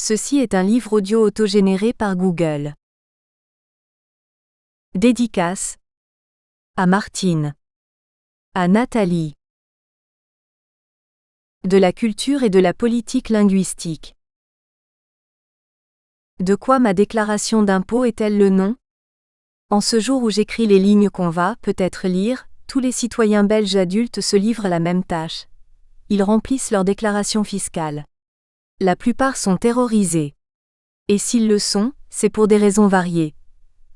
Ceci est un livre audio autogénéré par Google. Dédicace à Martine, à Nathalie. De la culture et de la politique linguistique. De quoi ma déclaration d'impôt est-elle le nom? En ce jour où j'écris les lignes qu'on va peut-être lire, tous les citoyens belges adultes se livrent à la même tâche. Ils remplissent leur déclaration fiscale. La plupart sont terrorisés. Et s'ils le sont, c'est pour des raisons variées.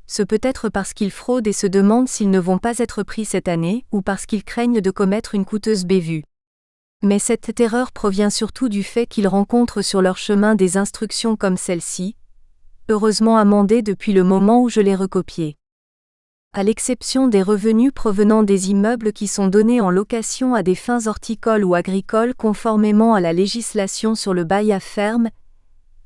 Ce peut être parce qu'ils fraudent et se demandent s'ils ne vont pas être pris cette année, ou parce qu'ils craignent de commettre une coûteuse bévue. Mais cette terreur provient surtout du fait qu'ils rencontrent sur leur chemin des instructions comme celle-ci, heureusement amendées depuis le moment où je les recopiais. À l'exception des revenus provenant des immeubles qui sont donnés en location à des fins horticoles ou agricoles conformément à la législation sur le bail à ferme,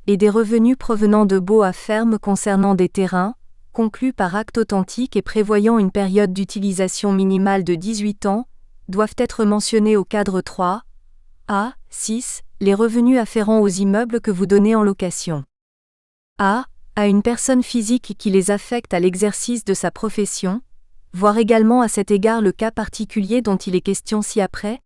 et des revenus provenant de baux à ferme concernant des terrains, conclus par acte authentique et prévoyant une période d'utilisation minimale de 18 ans, doivent être mentionnés au cadre 3, A, 6, les revenus afférents aux immeubles que vous donnez en location. A, à une personne physique qui les affecte à l'exercice de sa profession, voir également à cet égard le cas particulier dont il est question ci-après.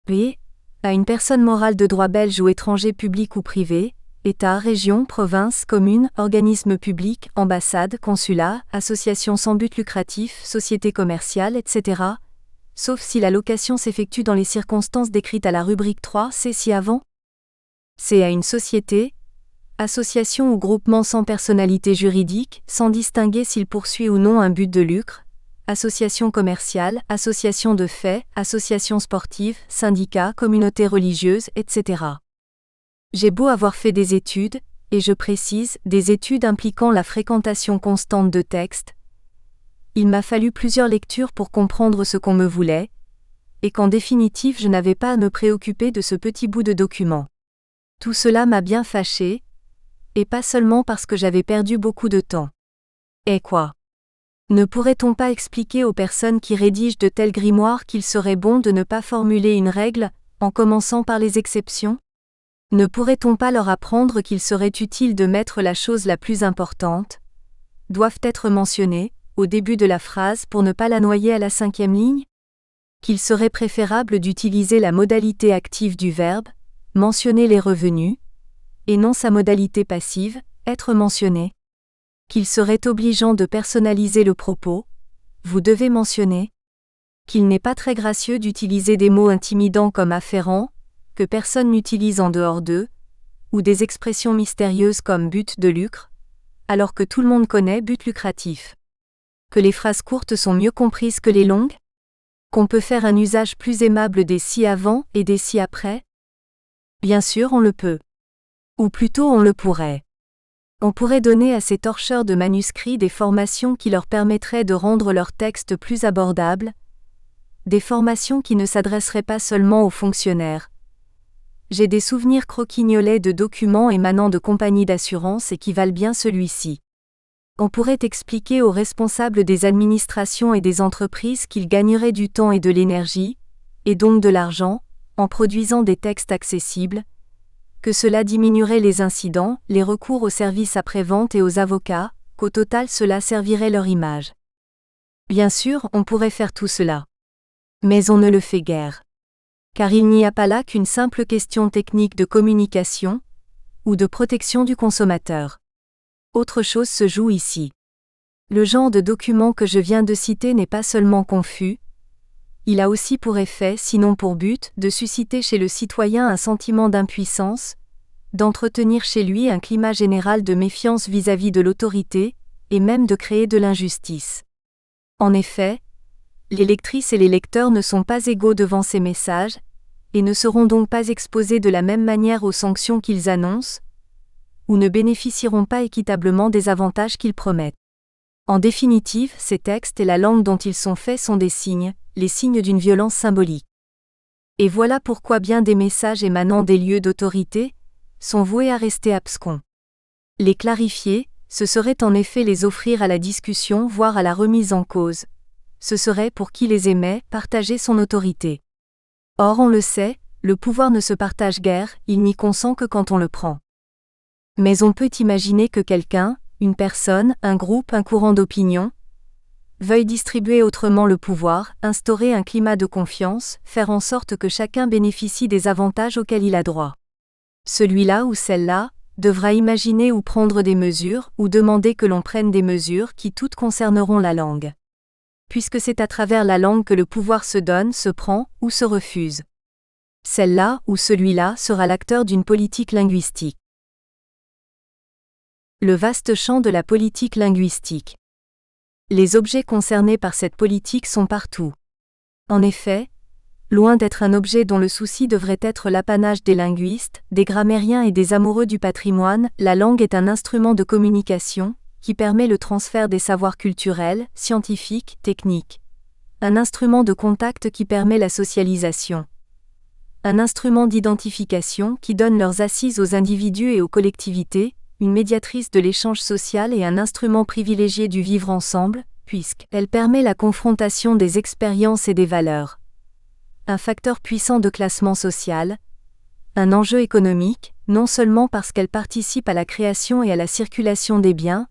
B, à une personne morale de droit belge ou étranger public ou privé, État, région, province, commune, organisme public, ambassade, consulat, association sans but lucratif, société commerciale, etc., sauf si la location s'effectue dans les circonstances décrites à la rubrique 3, C ci-avant. C à une société, association ou groupement sans personnalité juridique, sans distinguer s'il poursuit ou non un but de lucre, association commerciale, association de fait, association sportive, syndicat, communauté religieuse, etc. J'ai beau avoir fait des études, et je précise, des études impliquant la fréquentation constante de textes, il m'a fallu plusieurs lectures pour comprendre ce qu'on me voulait, et qu'en définitive je n'avais pas à me préoccuper de ce petit bout de document. Tout cela m'a bien fâché, et pas seulement parce que j'avais perdu beaucoup de temps. Et quoi? Ne pourrait-on pas expliquer aux personnes qui rédigent de tels grimoires qu'il serait bon de ne pas formuler une règle, en commençant par les exceptions? Ne pourrait-on pas leur apprendre qu'il serait utile de mettre la chose la plus importante, doivent être mentionnées, au début de la phrase pour ne pas la noyer à la 5e ligne? Qu'il serait préférable d'utiliser la modalité active du verbe, mentionner les revenus, et non sa modalité passive, être mentionné? Qu'il serait obligeant de personnaliser le propos, vous devez mentionner? Qu'il n'est pas très gracieux d'utiliser des mots intimidants comme afférent, que personne n'utilise en dehors d'eux, ou des expressions mystérieuses comme but de lucre, alors que tout le monde connaît but lucratif. Que les phrases courtes sont mieux comprises que les longues? Qu'on peut faire un usage plus aimable des ci-avant et des ci-après? Bien sûr on le peut. Ou plutôt on le pourrait. On pourrait donner à ces torcheurs de manuscrits des formations qui leur permettraient de rendre leurs textes plus abordables, des formations qui ne s'adresseraient pas seulement aux fonctionnaires. J'ai des souvenirs croquignolets de documents émanant de compagnies d'assurance et qui valent bien celui-ci. On pourrait expliquer aux responsables des administrations et des entreprises qu'ils gagneraient du temps et de l'énergie, et donc de l'argent, en produisant des textes accessibles, que cela diminuerait les incidents, les recours aux services après-vente et aux avocats, qu'au total cela servirait leur image. Bien sûr, on pourrait faire tout cela. Mais on ne le fait guère. Car il n'y a pas là qu'une simple question technique de communication, ou de protection du consommateur. Autre chose se joue ici. Le genre de document que je viens de citer n'est pas seulement confus, il a aussi pour effet, sinon pour but, de susciter chez le citoyen un sentiment d'impuissance, d'entretenir chez lui un climat général de méfiance vis-à-vis de l'autorité, et même de créer de l'injustice. En effet, les lectrices et les lecteurs ne sont pas égaux devant ces messages, et ne seront donc pas exposés de la même manière aux sanctions qu'ils annoncent, ou ne bénéficieront pas équitablement des avantages qu'ils promettent. En définitive, ces textes et la langue dont ils sont faits sont des signes, les signes d'une violence symbolique. Et voilà pourquoi bien des messages émanant des lieux d'autorité sont voués à rester abscons. Les clarifier, ce serait en effet les offrir à la discussion voire à la remise en cause. Ce serait pour qui les émet partager son autorité. Or on le sait, le pouvoir ne se partage guère, il n'y consent que quand on le prend. Mais on peut imaginer que quelqu'un, une personne, un groupe, un courant d'opinion, veuille distribuer autrement le pouvoir, instaurer un climat de confiance, faire en sorte que chacun bénéficie des avantages auxquels il a droit. Celui-là ou celle-là devra imaginer ou prendre des mesures, ou demander que l'on prenne des mesures qui toutes concerneront la langue. Puisque c'est à travers la langue que le pouvoir se donne, se prend, ou se refuse. Celle-là ou celui-là sera l'acteur d'une politique linguistique. Le vaste champ de la politique linguistique. Les objets concernés par cette politique sont partout. En effet, loin d'être un objet dont le souci devrait être l'apanage des linguistes, des grammairiens et des amoureux du patrimoine, la langue est un instrument de communication, qui permet le transfert des savoirs culturels, scientifiques, techniques. Un instrument de contact qui permet la socialisation. Un instrument d'identification qui donne leurs assises aux individus et aux collectivités, une médiatrice de l'échange social et un instrument privilégié du vivre ensemble, puisqu'elle permet la confrontation des expériences et des valeurs. Un facteur puissant de classement social, un enjeu économique, non seulement parce qu'elle participe à la création et à la circulation des biens,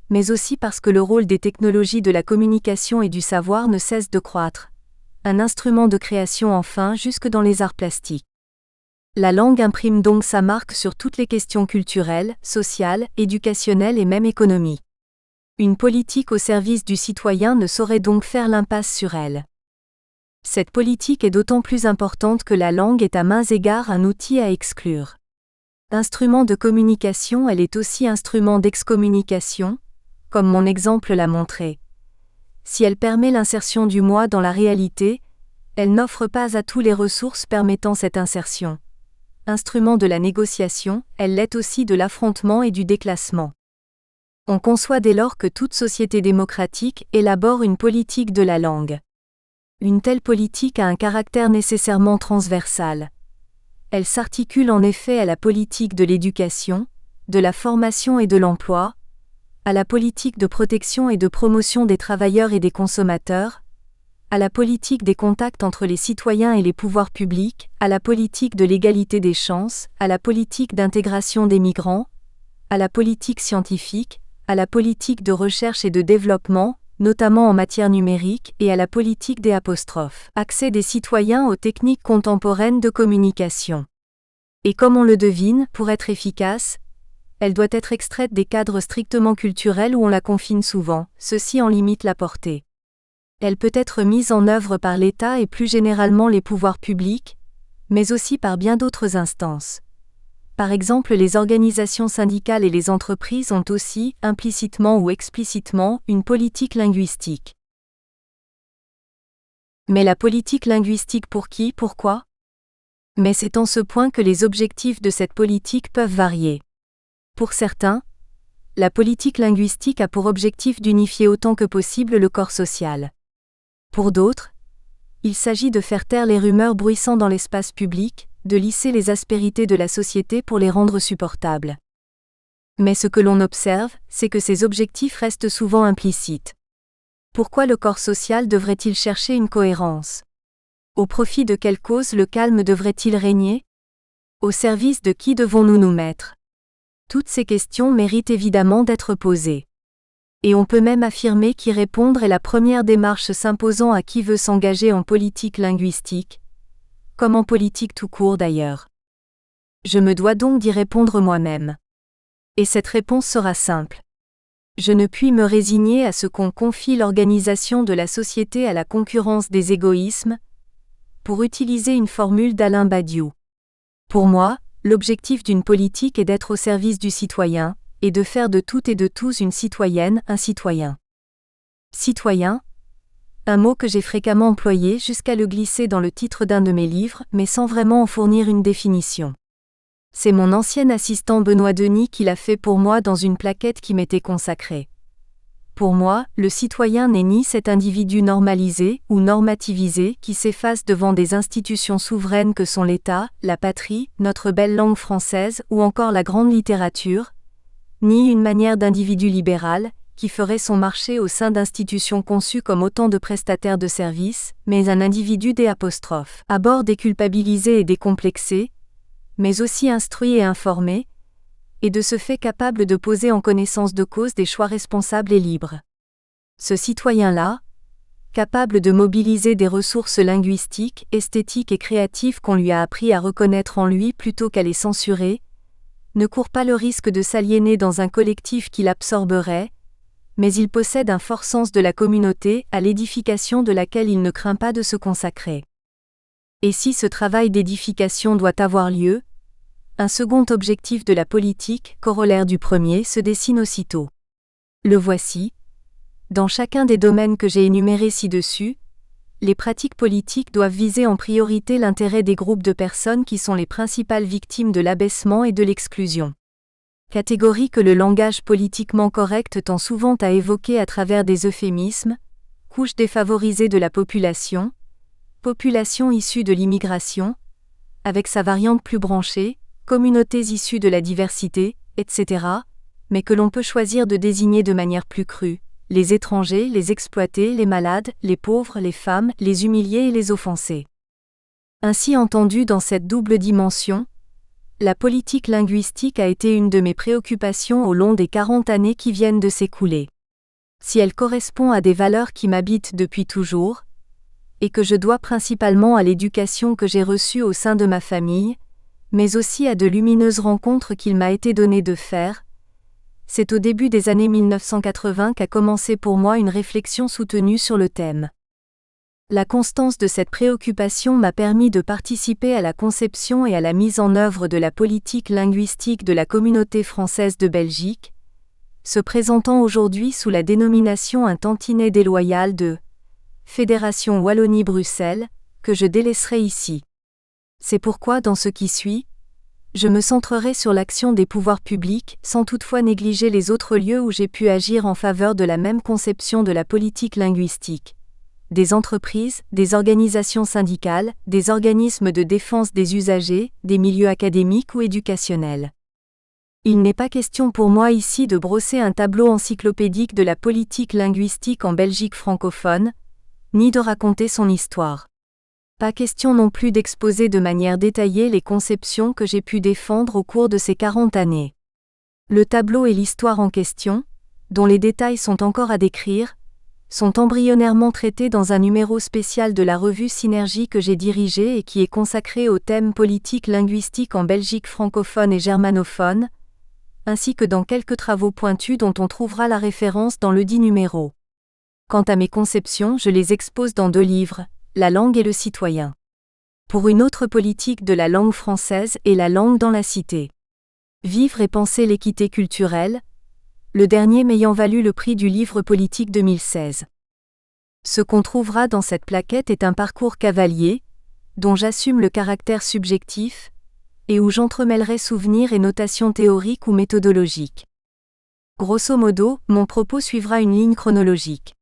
mais aussi parce que le rôle des technologies de la communication et du savoir ne cesse de croître. Un instrument de création enfin jusque dans les arts plastiques. La langue imprime donc sa marque sur toutes les questions culturelles, sociales, éducationnelles et même économiques. Une politique au service du citoyen ne saurait donc faire l'impasse sur elle. Cette politique est d'autant plus importante que la langue est à maints égards un outil à exclure. Instrument de communication, elle est aussi instrument d'excommunication, comme mon exemple l'a montré. Si elle permet l'insertion du moi dans la réalité, elle n'offre pas à tous les ressources permettant cette insertion. Instrument de la négociation, elle l'est aussi de l'affrontement et du déclassement. On conçoit dès lors que toute société démocratique élabore une politique de la langue. Une telle politique a un caractère nécessairement transversal. Elle s'articule en effet à la politique de l'éducation, de la formation et de l'emploi, à la politique de protection et de promotion des travailleurs et des consommateurs, à la politique des contacts entre les citoyens et les pouvoirs publics, à la politique de l'égalité des chances, à la politique d'intégration des migrants, à la politique scientifique, à la politique de recherche et de développement, notamment en matière numérique, et à la politique des accès des citoyens aux techniques contemporaines de communication. Et comme on le devine, pour être efficace, elle doit être extraite des cadres strictement culturels où on la confine souvent, ceci en limite la portée. Elle peut être mise en œuvre par l'État et plus généralement les pouvoirs publics, mais aussi par bien d'autres instances. Par exemple, les organisations syndicales et les entreprises ont aussi, implicitement ou explicitement, une politique linguistique. Mais la politique linguistique pour qui, pourquoi ? Mais c'est en ce point que les objectifs de cette politique peuvent varier. Pour certains, la politique linguistique a pour objectif d'unifier autant que possible le corps social. Pour d'autres, il s'agit de faire taire les rumeurs bruissant dans l'espace public, de lisser les aspérités de la société pour les rendre supportables. Mais ce que l'on observe, c'est que ces objectifs restent souvent implicites. Pourquoi le corps social devrait-il chercher une cohérence ? Au profit de quelle cause le calme devrait-il régner ? Au service de qui devons-nous nous mettre ? Toutes ces questions méritent évidemment d'être posées. Et on peut même affirmer qu'y répondre est la première démarche s'imposant à qui veut s'engager en politique linguistique, comme en politique tout court d'ailleurs. Je me dois donc d'y répondre moi-même. Et cette réponse sera simple. Je ne puis me résigner à ce qu'on confie l'organisation de la société à la concurrence des égoïsmes, pour utiliser une formule d'Alain Badiou. Pour moi, l'objectif d'une politique est d'être au service du citoyen, et de faire de toutes et de tous une citoyenne, un citoyen. Citoyen, un mot que j'ai fréquemment employé jusqu'à le glisser dans le titre d'un de mes livres, mais sans vraiment en fournir une définition. C'est mon ancien assistant Benoît Denis qui l'a fait pour moi dans une plaquette qui m'était consacrée. Pour moi, le citoyen n'est ni cet individu normalisé ou normativisé qui s'efface devant des institutions souveraines que sont l'État, la patrie, notre belle langue française ou encore la grande littérature, ni une manière d'individu libéral, qui ferait son marché au sein d'institutions conçues comme autant de prestataires de services, mais un individu à bord déculpabilisé et décomplexé, mais aussi instruit et informé, et de ce fait capable de poser en connaissance de cause des choix responsables et libres. Ce citoyen-là, capable de mobiliser des ressources linguistiques, esthétiques et créatives qu'on lui a appris à reconnaître en lui plutôt qu'à les censurer, ne court pas le risque de s'aliéner dans un collectif qui l'absorberait, mais il possède un fort sens de la communauté à l'édification de laquelle il ne craint pas de se consacrer. Et si ce travail d'édification doit avoir lieu, un second objectif de la politique, corollaire du premier, se dessine aussitôt. Le voici. Dans chacun des domaines que j'ai énumérés ci-dessus, les pratiques politiques doivent viser en priorité l'intérêt des groupes de personnes qui sont les principales victimes de l'abaissement et de l'exclusion. Catégorie que le langage politiquement correct tend souvent à évoquer à travers des euphémismes, couches défavorisées de la population, population issue de l'immigration, avec sa variante plus branchée, communautés issues de la diversité, etc., mais que l'on peut choisir de désigner de manière plus crue, les étrangers, les exploités, les malades, les pauvres, les femmes, les humiliés et les offensés. Ainsi entendu dans cette double dimension, la politique linguistique a été une de mes préoccupations au long des 40 années qui viennent de s'écouler. Si elle correspond à des valeurs qui m'habitent depuis toujours, et que je dois principalement à l'éducation que j'ai reçue au sein de ma famille, mais aussi à de lumineuses rencontres qu'il m'a été donné de faire, c'est au début des années 1980 qu'a commencé pour moi une réflexion soutenue sur le thème. La constance de cette préoccupation m'a permis de participer à la conception et à la mise en œuvre de la politique linguistique de la communauté française de Belgique, se présentant aujourd'hui sous la dénomination un tantinet déloyal de Fédération Wallonie-Bruxelles, que je délaisserai ici. C'est pourquoi dans ce qui suit, je me centrerai sur l'action des pouvoirs publics, sans toutefois négliger les autres lieux où j'ai pu agir en faveur de la même conception de la politique linguistique. Des entreprises, des organisations syndicales, des organismes de défense des usagers, des milieux académiques ou éducationnels. Il n'est pas question pour moi ici de brosser un tableau encyclopédique de la politique linguistique en Belgique francophone, ni de raconter son histoire. Pas question non plus d'exposer de manière détaillée les conceptions que j'ai pu défendre au cours de ces 40 années. Le tableau et l'histoire en question, dont les détails sont encore à décrire, sont embryonnairement traités dans un numéro spécial de la revue Synergie que j'ai dirigé et qui est consacré au thème politique linguistique en Belgique francophone et germanophone, ainsi que dans quelques travaux pointus dont on trouvera la référence dans le dit numéro. Quant à mes conceptions, je les expose dans 2 livres, La langue et le citoyen. Pour une autre politique de la langue française et la langue dans la cité. Vivre et penser l'équité culturelle, le dernier m'ayant valu le prix du livre politique 2016. Ce qu'on trouvera dans cette plaquette est un parcours cavalier, dont j'assume le caractère subjectif, et où j'entremêlerai souvenirs et notations théoriques ou méthodologiques. Grosso modo, mon propos suivra une ligne chronologique.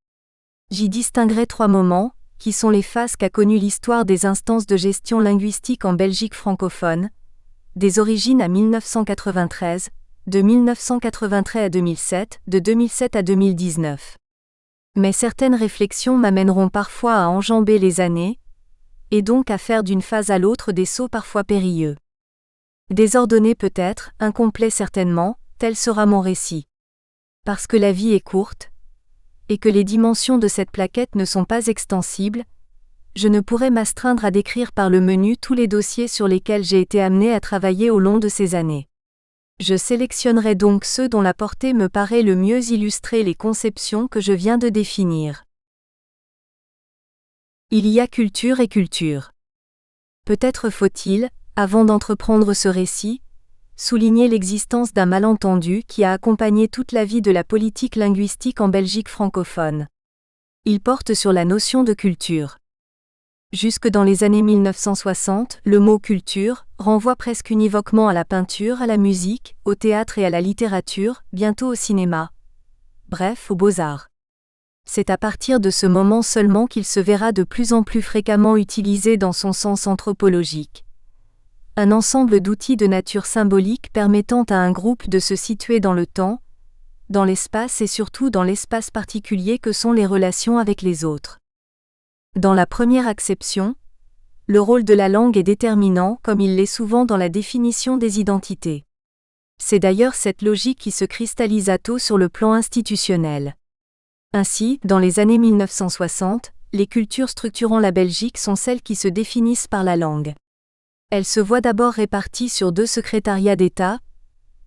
J'y distinguerai 3 moments, qui sont les phases qu'a connues l'histoire des instances de gestion linguistique en Belgique francophone, des origines à 1993, de 1993 à 2007, de 2007 à 2019. Mais certaines réflexions m'amèneront parfois à enjamber les années, et donc à faire d'une phase à l'autre des sauts parfois périlleux. Désordonné peut-être, incomplet certainement, tel sera mon récit. Parce que la vie est courte, et que les dimensions de cette plaquette ne sont pas extensibles, je ne pourrais m'astreindre à décrire par le menu tous les dossiers sur lesquels j'ai été amené à travailler au long de ces années. Je sélectionnerai donc ceux dont la portée me paraît le mieux illustrer les conceptions que je viens de définir. Il y a culture et culture. Peut-être faut-il, avant d'entreprendre ce récit, souligner l'existence d'un malentendu qui a accompagné toute la vie de la politique linguistique en Belgique francophone. Il porte sur la notion de culture. Jusque dans les années 1960, le mot « culture » renvoie presque univoquement à la peinture, à la musique, au théâtre et à la littérature, bientôt au cinéma. Bref, aux beaux-arts. C'est à partir de ce moment seulement qu'il se verra de plus en plus fréquemment utilisé dans son sens anthropologique. Un ensemble d'outils de nature symbolique permettant à un groupe de se situer dans le temps, dans l'espace et surtout dans l'espace particulier que sont les relations avec les autres. Dans la première acception, le rôle de la langue est déterminant comme il l'est souvent dans la définition des identités. C'est d'ailleurs cette logique qui se cristallisa tôt sur le plan institutionnel. Ainsi, dans les années 1960, les cultures structurant la Belgique sont celles qui se définissent par la langue. Elles se voient d'abord réparties sur 2 secrétariats d'État,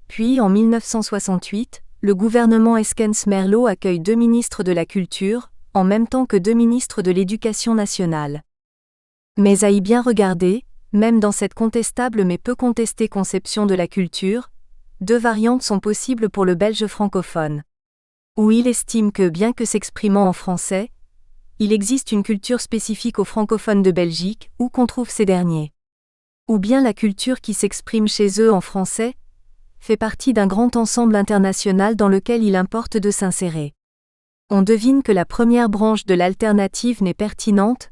puis en 1968, le gouvernement Eskens-Merlot accueille 2 ministres de la Culture, en même temps que 2 ministres de l'Éducation nationale. Mais à y bien regarder, même dans cette contestable mais peu contestée conception de la culture, 2 variantes sont possibles pour le Belge francophone. Où il estime que, bien que s'exprimant en français, il existe une culture spécifique aux francophones de Belgique, où qu'on trouve ces derniers. Ou bien la culture qui s'exprime chez eux en français fait partie d'un grand ensemble international dans lequel il importe de s'insérer. On devine que la première branche de l'alternative n'est pertinente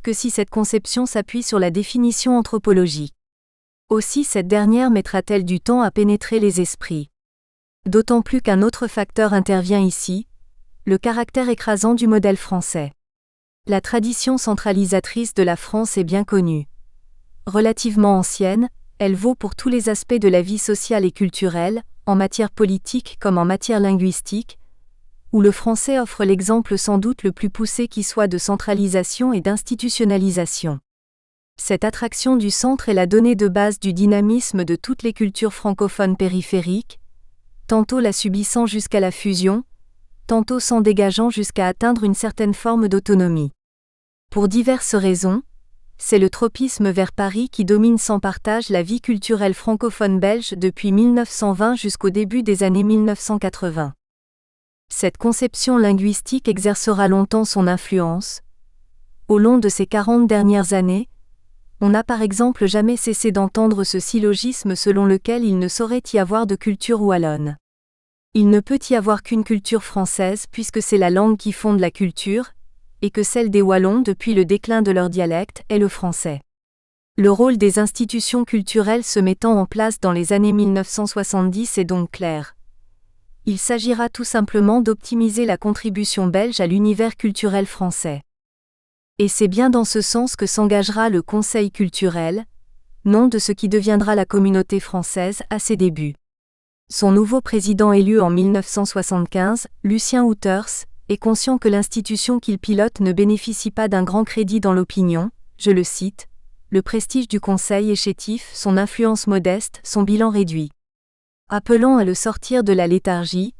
que si cette conception s'appuie sur la définition anthropologique. Aussi cette dernière mettra-t-elle du temps à pénétrer les esprits. D'autant plus qu'un autre facteur intervient ici, le caractère écrasant du modèle français. La tradition centralisatrice de la France est bien connue. Relativement ancienne, elle vaut pour tous les aspects de la vie sociale et culturelle, en matière politique comme en matière linguistique, où le français offre l'exemple sans doute le plus poussé qui soit de centralisation et d'institutionnalisation. Cette attraction du centre est la donnée de base du dynamisme de toutes les cultures francophones périphériques, tantôt la subissant jusqu'à la fusion, tantôt s'en dégageant jusqu'à atteindre une certaine forme d'autonomie. Pour diverses raisons, c'est le tropisme vers Paris qui domine sans partage la vie culturelle francophone belge depuis 1920 jusqu'au début des années 1980. Cette conception linguistique exercera longtemps son influence. Au long de ces 40 dernières années, on n'a par exemple jamais cessé d'entendre ce syllogisme selon lequel il ne saurait y avoir de culture wallonne. Il ne peut y avoir qu'une culture française puisque c'est la langue qui fonde la culture, et que celle des Wallons depuis le déclin de leur dialecte est le français. Le rôle des institutions culturelles se mettant en place dans les années 1970 est donc clair. Il s'agira tout simplement d'optimiser la contribution belge à l'univers culturel français. Et c'est bien dans ce sens que s'engagera le Conseil culturel, nom de ce qui deviendra la Communauté française à ses débuts. Son nouveau président élu en 1975, Lucien Houters, est conscient que l'institution qu'il pilote ne bénéficie pas d'un grand crédit dans l'opinion, je le cite, « Le prestige du Conseil est chétif, son influence modeste, son bilan réduit. » Appelant à le sortir de la léthargie,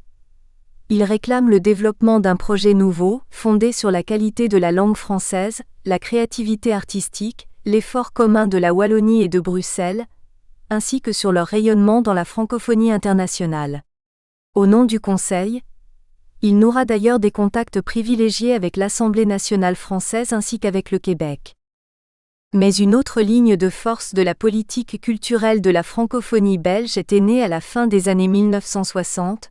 il réclame le développement d'un projet nouveau, fondé sur la qualité de la langue française, la créativité artistique, l'effort commun de la Wallonie et de Bruxelles, ainsi que sur leur rayonnement dans la francophonie internationale. Au nom du Conseil, il nourra d'ailleurs des contacts privilégiés avec l'Assemblée nationale française ainsi qu'avec le Québec. Mais une autre ligne de force de la politique culturelle de la francophonie belge était née à la fin des années 1960,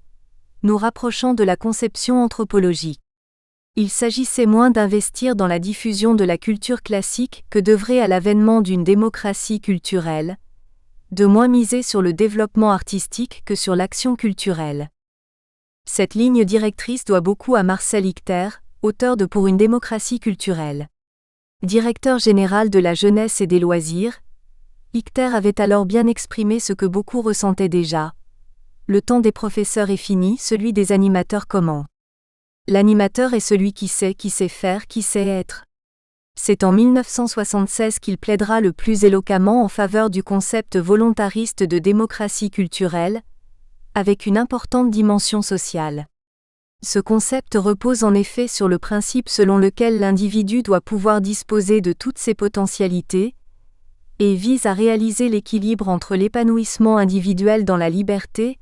nous rapprochant de la conception anthropologique. Il s'agissait moins d'investir dans la diffusion de la culture classique que d'œuvrer à l'avènement d'une démocratie culturelle, de moins miser sur le développement artistique que sur l'action culturelle. Cette ligne directrice doit beaucoup à Marcel Ichter, auteur de Pour une démocratie culturelle. Directeur général de la jeunesse et des loisirs, Ichter avait alors bien exprimé ce que beaucoup ressentaient déjà. Le temps des professeurs est fini, celui des animateurs commence. L'animateur est celui qui sait faire, qui sait être. C'est en 1976 qu'il plaidera le plus éloquemment en faveur du concept volontariste de démocratie culturelle, avec une importante dimension sociale. Ce concept repose en effet sur le principe selon lequel l'individu doit pouvoir disposer de toutes ses potentialités, et vise à réaliser l'équilibre entre l'épanouissement individuel dans la liberté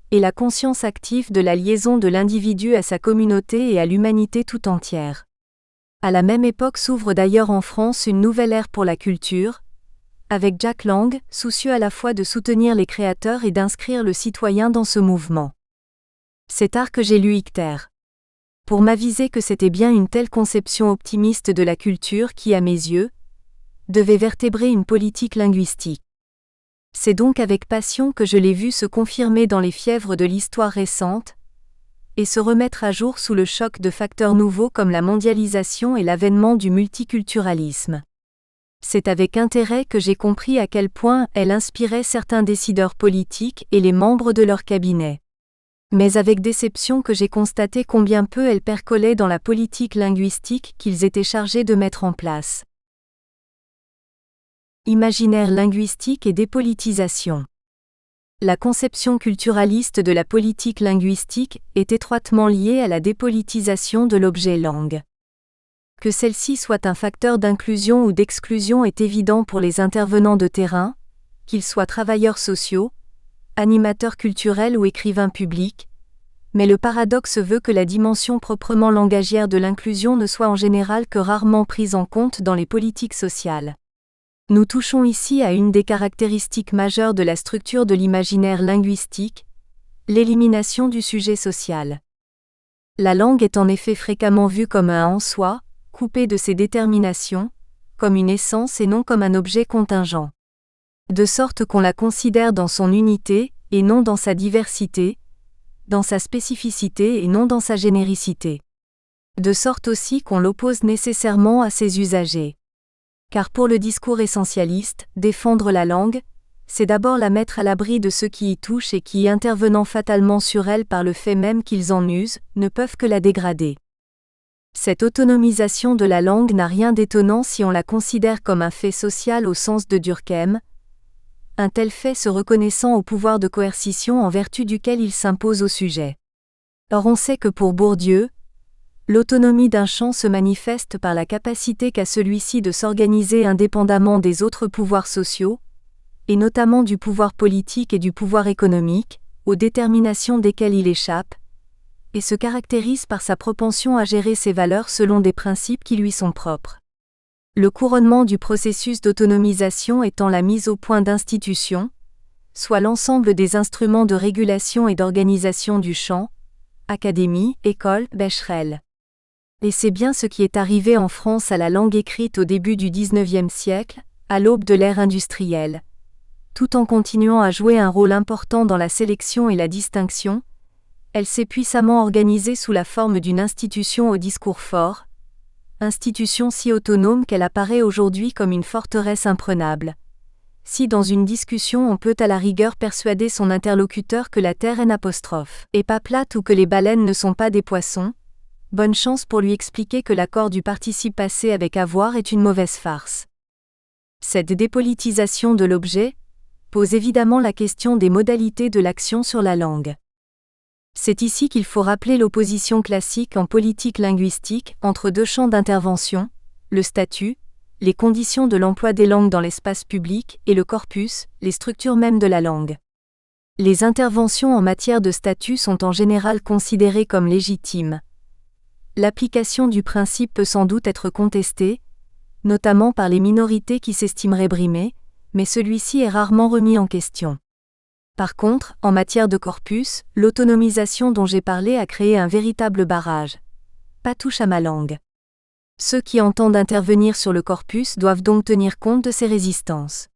et la conscience active de la liaison de l'individu à sa communauté et à l'humanité tout entière. À la même époque s'ouvre d'ailleurs en France une nouvelle ère pour la culture, avec Jack Lang, soucieux à la fois de soutenir les créateurs et d'inscrire le citoyen dans ce mouvement. C'est tard que j'ai lu Ichter. Pour m'aviser que c'était bien une telle conception optimiste de la culture qui, à mes yeux, devait vertébrer une politique linguistique. C'est donc avec passion que je l'ai vu se confirmer dans les fièvres de l'histoire récente, et se remettre à jour sous le choc de facteurs nouveaux comme la mondialisation et l'avènement du multiculturalisme. C'est avec intérêt que j'ai compris à quel point elle inspirait certains décideurs politiques et les membres de leur cabinet. Mais avec déception que j'ai constaté combien peu elle percolait dans la politique linguistique qu'ils étaient chargés de mettre en place. Imaginaire linguistique et dépolitisation. La conception culturaliste de la politique linguistique est étroitement liée à la dépolitisation de l'objet langue. Que celle-ci soit un facteur d'inclusion ou d'exclusion est évident pour les intervenants de terrain, qu'ils soient travailleurs sociaux, animateurs culturels ou écrivains publics, mais le paradoxe veut que la dimension proprement langagière de l'inclusion ne soit en général que rarement prise en compte dans les politiques sociales. Nous touchons ici à une des caractéristiques majeures de la structure de l'imaginaire linguistique, l'élimination du sujet social. La langue est en effet fréquemment vue comme un en soi, coupé de ses déterminations, comme une essence et non comme un objet contingent. De sorte qu'on la considère dans son unité, et non dans sa diversité, dans sa spécificité et non dans sa généricité. De sorte aussi qu'on l'oppose nécessairement à ses usagers. Car pour le discours essentialiste, défendre la langue, c'est d'abord la mettre à l'abri de ceux qui y touchent et qui, intervenant fatalement sur elle par le fait même qu'ils en usent, ne peuvent que la dégrader. Cette autonomisation de la langue n'a rien d'étonnant si on la considère comme un fait social au sens de Durkheim, un tel fait se reconnaissant au pouvoir de coercition en vertu duquel il s'impose au sujet. Or on sait que pour Bourdieu, l'autonomie d'un champ se manifeste par la capacité qu'a celui-ci de s'organiser indépendamment des autres pouvoirs sociaux, et notamment du pouvoir politique et du pouvoir économique, aux déterminations desquelles il échappe, et se caractérise par sa propension à gérer ses valeurs selon des principes qui lui sont propres. Le couronnement du processus d'autonomisation étant la mise au point d'institutions, soit l'ensemble des instruments de régulation et d'organisation du champ, académie, école, Becherel. Et c'est bien ce qui est arrivé en France à la langue écrite au début du XIXe siècle, à l'aube de l'ère industrielle. Tout en continuant à jouer un rôle important dans la sélection et la distinction, elle s'est puissamment organisée sous la forme d'une institution au discours fort, institution si autonome qu'elle apparaît aujourd'hui comme une forteresse imprenable. Si dans une discussion on peut à la rigueur persuader son interlocuteur que la terre est pas plate ou que les baleines ne sont pas des poissons, bonne chance pour lui expliquer que l'accord du participe passé avec avoir est une mauvaise farce. Cette dépolitisation de l'objet pose évidemment la question des modalités de l'action sur la langue. C'est ici qu'il faut rappeler l'opposition classique en politique linguistique entre deux champs d'intervention, le statut, les conditions de l'emploi des langues dans l'espace public, et le corpus, les structures mêmes de la langue. Les interventions en matière de statut sont en général considérées comme légitimes. L'application du principe peut sans doute être contestée, notamment par les minorités qui s'estimeraient brimées, mais celui-ci est rarement remis en question. Par contre, en matière de corpus, l'autonomisation dont j'ai parlé a créé un véritable barrage. Pas touche à ma langue. Ceux qui entendent intervenir sur le corpus doivent donc tenir compte de ces résistances.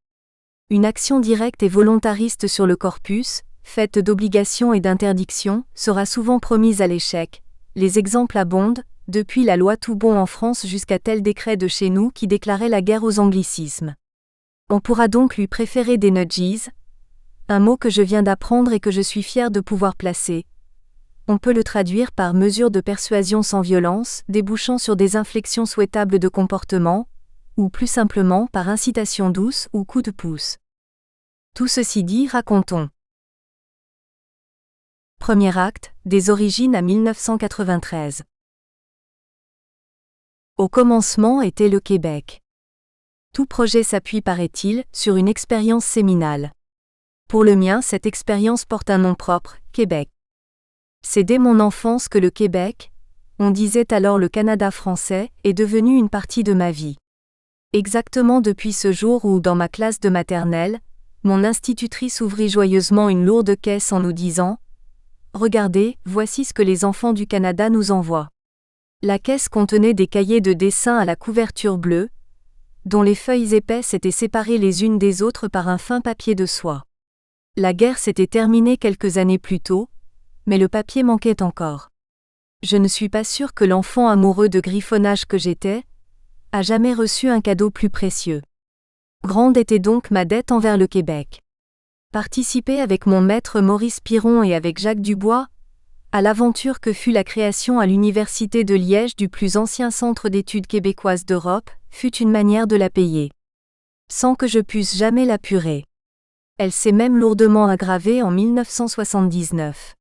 Une action directe et volontariste sur le corpus, faite d'obligations et d'interdictions, sera souvent promise à l'échec. Les exemples abondent, depuis la loi Toubon en France jusqu'à tel décret de chez nous qui déclarait la guerre aux anglicismes. On pourra donc lui préférer des nudges, un mot que je viens d'apprendre et que je suis fier de pouvoir placer. On peut le traduire par mesure de persuasion sans violence, débouchant sur des inflexions souhaitables de comportement, ou plus simplement par incitation douce ou coup de pouce. Tout ceci dit, racontons. Premier acte, des origines à 1993. Au commencement était le Québec. Tout projet s'appuie, paraît-il, sur une expérience séminale. Pour le mien, cette expérience porte un nom propre, Québec. C'est dès mon enfance que le Québec, on disait alors le Canada français, est devenu une partie de ma vie. Exactement depuis ce jour où, dans ma classe de maternelle, mon institutrice ouvrit joyeusement une lourde caisse en nous disant « Regardez, voici ce que les enfants du Canada nous envoient. » La caisse contenait des cahiers de dessin à la couverture bleue, dont les feuilles épaisses étaient séparées les unes des autres par un fin papier de soie. La guerre s'était terminée quelques années plus tôt, mais le papier manquait encore. Je ne suis pas sûr que l'enfant amoureux de griffonnage que j'étais a jamais reçu un cadeau plus précieux. Grande était donc ma dette envers le Québec. Participer avec mon maître Maurice Piron et avec Jacques Dubois à l'aventure que fut la création à l'Université de Liège du plus ancien centre d'études québécoises d'Europe, fut une manière de la payer. Sans que je puisse jamais l'apurer. Elle s'est même lourdement aggravée en 1979.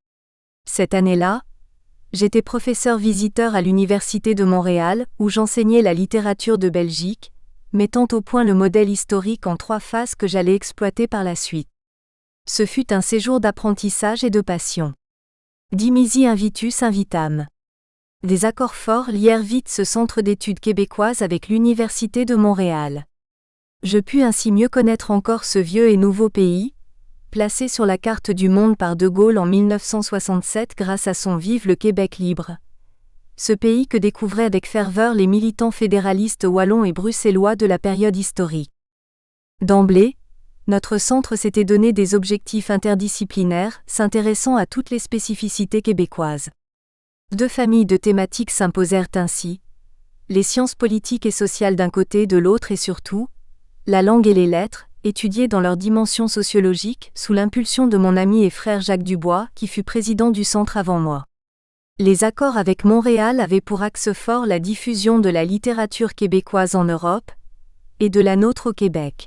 Cette année-là, j'étais professeur visiteur à l'Université de Montréal, où j'enseignais la littérature de Belgique, mettant au point le modèle historique en 3 phases que j'allais exploiter par la suite. Ce fut un séjour d'apprentissage et de passion. Dimisi invitus invitam. Des accords forts lièrent vite ce centre d'études québécoises avec l'Université de Montréal. Je pus ainsi mieux connaître encore ce vieux et nouveau pays, placé sur la carte du monde par De Gaulle en 1967 grâce à son Vive le Québec libre. Ce pays que découvraient avec ferveur les militants fédéralistes wallons et bruxellois de la période historique. D'emblée, notre centre s'était donné des objectifs interdisciplinaires, s'intéressant à toutes les spécificités québécoises. 2 familles de thématiques s'imposèrent ainsi, les sciences politiques et sociales d'un côté, de l'autre et surtout, la langue et les lettres, étudiées dans leur dimension sociologique, sous l'impulsion de mon ami et frère Jacques Dubois, qui fut président du centre avant moi. Les accords avec Montréal avaient pour axe fort la diffusion de la littérature québécoise en Europe, et de la nôtre au Québec.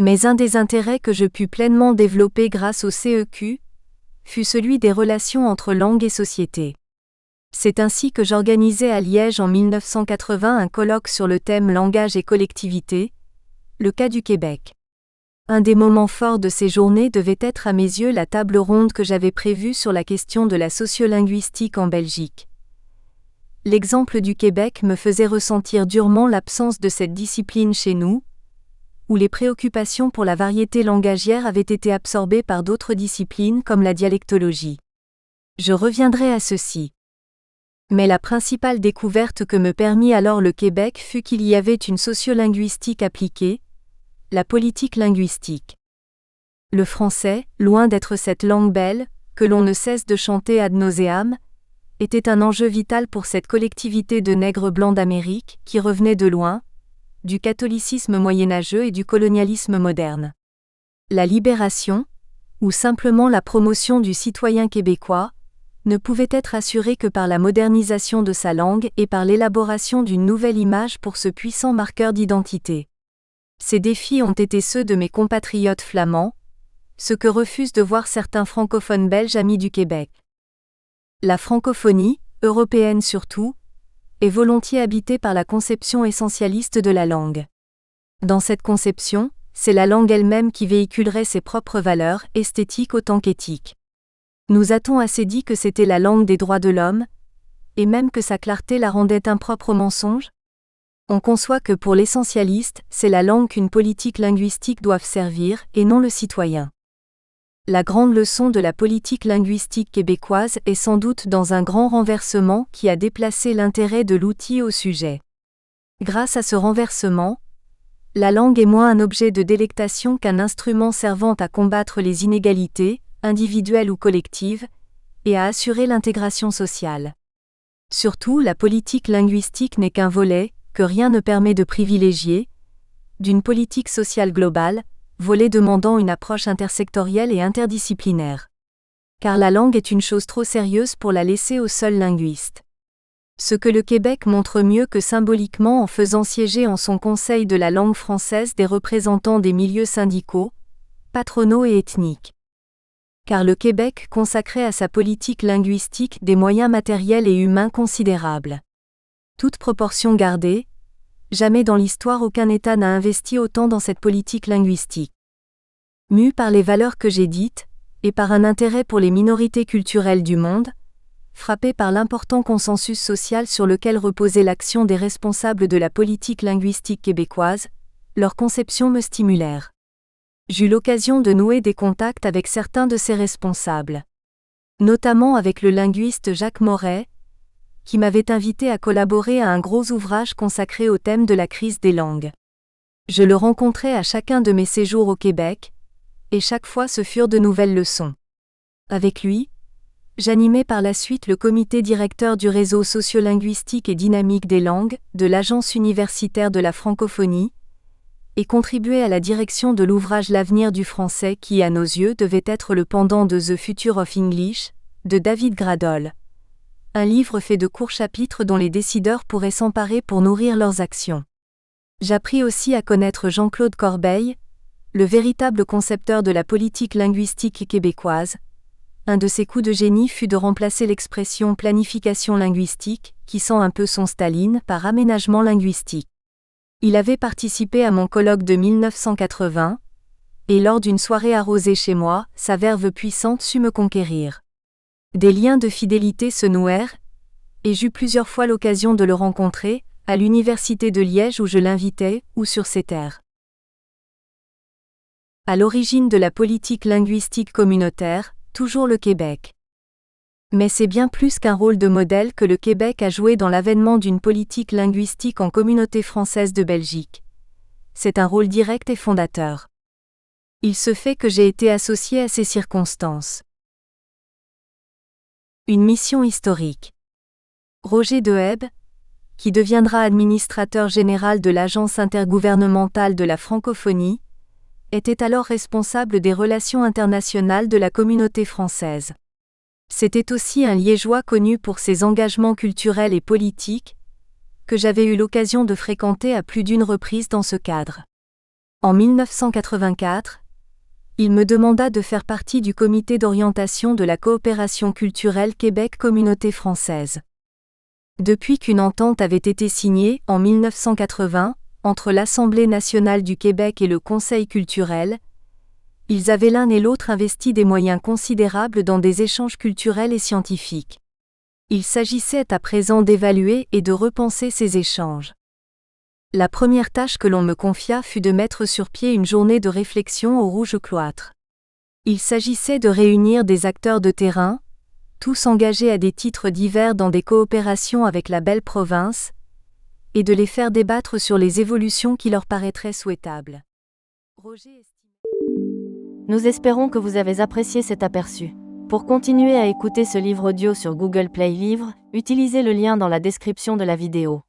Mais un des intérêts que je pus pleinement développer grâce au CEQ, fut celui des relations entre langue et société. C'est ainsi que j'organisai à Liège en 1980 un colloque sur le thème Langage et collectivité, le cas du Québec. Un des moments forts de ces journées devait être à mes yeux la table ronde que j'avais prévue sur la question de la sociolinguistique en Belgique. L'exemple du Québec me faisait ressentir durement l'absence de cette discipline chez nous, où les préoccupations pour la variété langagière avaient été absorbées par d'autres disciplines comme la dialectologie. Je reviendrai à ceci. Mais la principale découverte que me permit alors le Québec fut qu'il y avait une sociolinguistique appliquée, la politique linguistique. Le français, loin d'être cette langue belle, que l'on ne cesse de chanter ad nauseam, était un enjeu vital pour cette collectivité de nègres blancs d'Amérique qui revenait de loin, du catholicisme moyenâgeux et du colonialisme moderne. La libération, ou simplement la promotion du citoyen québécois, ne pouvait être assurée que par la modernisation de sa langue et par l'élaboration d'une nouvelle image pour ce puissant marqueur d'identité. Ces défis ont été ceux de mes compatriotes flamands, ce que refusent de voir certains francophones belges amis du Québec. La francophonie, européenne surtout, est volontiers habitée par la conception essentialiste de la langue. Dans cette conception, c'est la langue elle-même qui véhiculerait ses propres valeurs, esthétiques autant qu'éthiques. Nous a-t-on assez dit que c'était la langue des droits de l'homme, et même que sa clarté la rendait impropre au mensonge ? On conçoit que pour l'essentialiste, c'est la langue qu'une politique linguistique doit servir, et non le citoyen. La grande leçon de la politique linguistique québécoise est sans doute dans un grand renversement qui a déplacé l'intérêt de l'outil au sujet. Grâce à ce renversement, la langue est moins un objet de délectation qu'un instrument servant à combattre les inégalités, individuelles ou collectives, et à assurer l'intégration sociale. Surtout, la politique linguistique n'est qu'un volet, que rien ne permet de privilégier, d'une politique sociale globale, volet demandant une approche intersectorielle et interdisciplinaire. Car la langue est une chose trop sérieuse pour la laisser aux seuls linguistes. Ce que le Québec montre mieux que symboliquement en faisant siéger en son conseil de la langue française des représentants des milieux syndicaux, patronaux et ethniques. Car le Québec consacrait à sa politique linguistique des moyens matériels et humains considérables. Toute proportion gardée, jamais dans l'histoire aucun État n'a investi autant dans cette politique linguistique. Mû par les valeurs que j'ai dites, et par un intérêt pour les minorités culturelles du monde, frappé par l'important consensus social sur lequel reposait l'action des responsables de la politique linguistique québécoise, leurs conceptions me stimulèrent. J'eus l'occasion de nouer des contacts avec certains de ces responsables. Notamment avec le linguiste Jacques Moret, qui m'avait invité à collaborer à un gros ouvrage consacré au thème de la crise des langues. Je le rencontrai à chacun de mes séjours au Québec, et chaque fois ce furent de nouvelles leçons. Avec lui, j'animai par la suite le comité directeur du réseau sociolinguistique et dynamique des langues, de l'Agence universitaire de la francophonie, et contribuer à la direction de l'ouvrage L'avenir du français qui, à nos yeux, devait être le pendant de The Future of English, de David Gradol. Un livre fait de courts chapitres dont les décideurs pourraient s'emparer pour nourrir leurs actions. J'appris aussi à connaître Jean-Claude Corbeil, le véritable concepteur de la politique linguistique québécoise. Un de ses coups de génie fut de remplacer l'expression planification linguistique, qui sent un peu son Staline, par aménagement linguistique. Il avait participé à mon colloque de 1980, et lors d'une soirée arrosée chez moi, sa verve puissante sut me conquérir. Des liens de fidélité se nouèrent, et j'eus plusieurs fois l'occasion de le rencontrer, à l'université de Liège où je l'invitais, ou sur ses terres. À l'origine de la politique linguistique communautaire, toujours le Québec. Mais c'est bien plus qu'un rôle de modèle que le Québec a joué dans l'avènement d'une politique linguistique en communauté française de Belgique. C'est un rôle direct et fondateur. Il se fait que j'ai été associé à ces circonstances. Une mission historique. Roger Deheb, qui deviendra administrateur général de l'Agence intergouvernementale de la francophonie, était alors responsable des relations internationales de la communauté française. C'était aussi un Liégeois connu pour ses engagements culturels et politiques, que j'avais eu l'occasion de fréquenter à plus d'une reprise dans ce cadre. En 1984, il me demanda de faire partie du comité d'orientation de la coopération culturelle Québec-Communauté française. Depuis qu'une entente avait été signée, en 1980, entre l'Assemblée nationale du Québec et le Conseil culturel, ils avaient l'un et l'autre investi des moyens considérables dans des échanges culturels et scientifiques. Il s'agissait à présent d'évaluer et de repenser ces échanges. La première tâche que l'on me confia fut de mettre sur pied une journée de réflexion au rouge cloître. Il s'agissait de réunir des acteurs de terrain, tous engagés à des titres divers dans des coopérations avec la belle province, et de les faire débattre sur les évolutions qui leur paraîtraient souhaitables. Nous espérons que vous avez apprécié cet aperçu. Pour continuer à écouter ce livre audio sur Google Play Livres, utilisez le lien dans la description de la vidéo.